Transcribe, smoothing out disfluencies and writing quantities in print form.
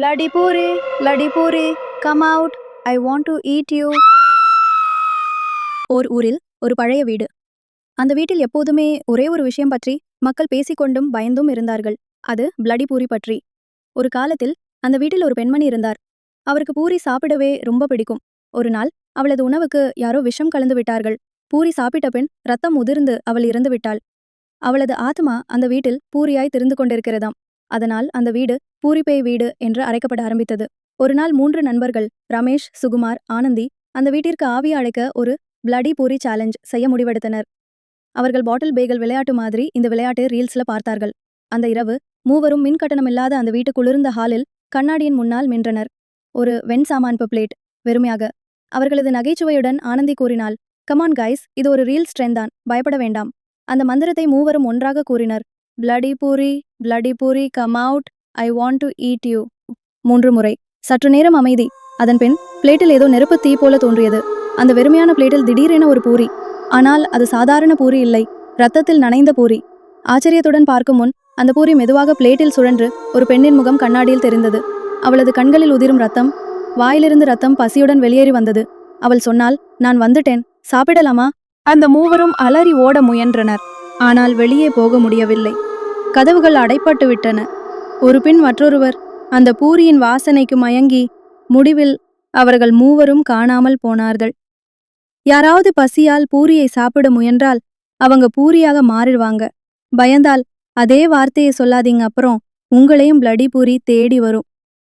Bloody Puri, come out. I want to eat you. ஓர் ஊரில் ஒரு பழைய வீடு. அந்த வீட்டில் எப்போதுமே ஒரே ஒரு விஷயம் பற்றி மக்கள் பேசிக்கொண்டும் பயந்தும் இருந்தார்கள். அது பிளடி பூரி பற்றி. ஒரு காலத்தில் அந்த வீட்டில் ஒரு பெண்மணி இருந்தார். அவருக்கு பூரி சாப்பிடவே ரொம்ப பிடிக்கும். ஒரு நாள் அவளது உணவுக்கு யாரோ விஷம் கலந்து விட்டார்கள். பூரி சாப்பிட்ட பின் ரத்தம் உதிர்ந்து அவள் இறந்து விட்டாள். அவளது ஆத்மா அந்த வீட்டில் பூரியாய் திரிந்து கொண்டிருக்கிறதாம். அதனால் அந்த வீடு பூரிப்பேய் வீடு என்று அழைக்கப்பட ஆரம்பித்தது. ஒரு நாள் 3 நண்பர்கள் ரமேஷ், சுகுமார், ஆனந்தி அந்த வீட்டிற்கு ஆவி அழைக்க ஒரு பிளடி பூரி சேலஞ்ச் செய்ய முடிவெடுத்தனர். அவர்கள் பாட்டில் பேகல் விளையாட்டு மாதிரி இந்த விளையாட்டை ரீல்ஸ்ல பார்த்தார்கள். அந்த இரவு மூவரும் மின் கட்டணமில்லாத அந்த வீட்டு குளிர்ந்த ஹாலில் கண்ணாடியின் முன்னால் நின்றனர். ஒரு வெண் சாமான் பிளேட் வெறுமையாக. அவர்களது நகைச்சுவையுடன் ஆனந்தி கூறினாள், கமான் கைஸ், இது ஒரு ரீல்ஸ் ட்ரெண்ட் தான், பயப்பட வேண்டாம். அந்த மந்திரத்தை மூவரும் ஒன்றாக கூறினர். Bloody puri come out, I want to eat you. 3 முறை. சற்று நேரம் அமைதி. அதன்பின் பிளேட்டில் ஏதோ நெருப்பு தீ போல தோன்றியது. அந்த வெறுமையான பிளேட்டில் திடீரென ஒரு பூரி. ஆனால் அது சாதாரண பூரி இல்லை, ரத்தத்தில் நனைந்த பூரி. ஆச்சரியத்துடன் பார்க்கும் முன் அந்த பூரி மெதுவாக பிளேட்டில் சுழன்று ஒரு பெண்ணின் முகம் கண்ணாடியில் தெரிந்தது. அவளது கண்களில் உதிரும் ரத்தம், வாயிலிருந்து ரத்தம் பசியுடன் வெளியேறி வந்தது. அவள் சொன்னாள், நான் வந்துட்டேன், சாப்பிடலாமா? அந்த மூவரும் அலறி ஓட முயன்றனர். ஆனால் வெளியே போக முடியவில்லை. கதவுகள் அடைப்பட்டு விட்டன. ஒரு பின் மற்றொருவர் அந்த பூரியின் வாசனைக்கு மயங்கி முடிவில் அவர்கள் மூவரும் காணாமல் போனார்கள். யாராவது பசியால் பூரியை சாப்பிட முயன்றால் அவங்க பூரியாக மாறிடுவாங்க. பயந்தால் அதே வார்த்தையை சொல்லாதீங்க, அப்புறம் உங்களையும் பிளடி பூரி தேடி வரும்.